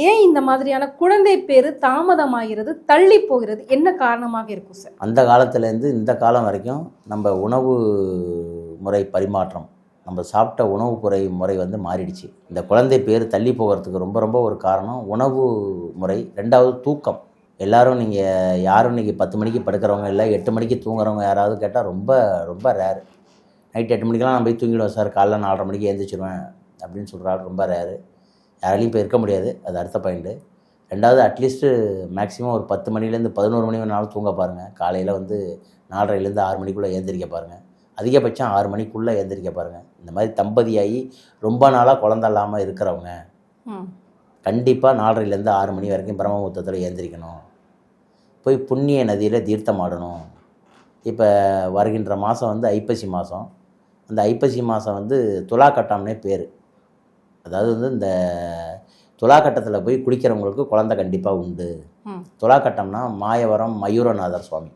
ஏன் இந்த மாதிரியான குழந்தை பேரு தாமதமாகிறது, தள்ளி போகிறது, என்ன காரணமாக இருக்கும் சார்? அந்த காலத்துலேருந்து இந்த காலம் வரைக்கும் நம்ம உணவு முறை பரிமாற்றம், நம்ம சாப்பிட்ட உணவு முறை வந்து மாறிடுச்சு. இந்த குழந்தை பேர் தள்ளி போகிறதுக்கு ரொம்ப ரொம்ப ஒரு காரணம் உணவு முறை. ரெண்டாவது தூக்கம். எல்லோரும் நீங்கள் யாரும் இன்றைக்கி 10 மணிக்கு படுக்கிறவங்க இல்லை, 8 மணிக்கு தூங்குறவங்க யாராவது கேட்டால் ரொம்ப ரொம்ப ரேரு. நைட் 8 மணிக்கெலாம் நான் போய் தூங்கிடுவேன் சார், காலைல 4:30 மணிக்கு எழுந்திரிச்சிடுவேன் அப்படின்னு சொல்கிறாரு, ரொம்ப ரேரு. யாராலையும் இப்போ இருக்க முடியாது, அது அடுத்த பாயிண்ட்டு. ரெண்டாவது அட்லீஸ்ட்டு மேக்ஸிமம் ஒரு 10 மணிலேருந்து 11 மணி வேணாலும் தூங்க பாருங்கள். காலையில் வந்து 4:30லேருந்து 6 மணிக்குள்ளே எழுந்திரிக்க பாருங்கள். அதிகபட்சம் 6 மணிக்குள்ளே எழுந்திரிக்க பாருங்கள். இந்த மாதிரி தம்பதியாகி ரொம்ப நாளாக குழந்த இல்லாமல் இருக்கிறவங்க கண்டிப்பாக 4:30லேருந்து 6 மணி வரைக்கும் பிரம்மமுகூர்த்தத்தில் எழுந்திரிக்கணும். போய் புண்ணிய நதியில் தீர்த்தம் ஆடணும். இப்போ வருகின்ற மாதம் வந்து ஐப்பசி மாதம். அந்த ஐப்பசி மாதம் வந்து துலா கட்டம்னே பேர். அதாவது வந்து இந்த துலா கட்டத்தில் போய் குளிக்கிறவங்களுக்கு குழந்தை கண்டிப்பாக உண்டு. துலா கட்டம்னா மாயவரம் மயூரநாதர் சுவாமி.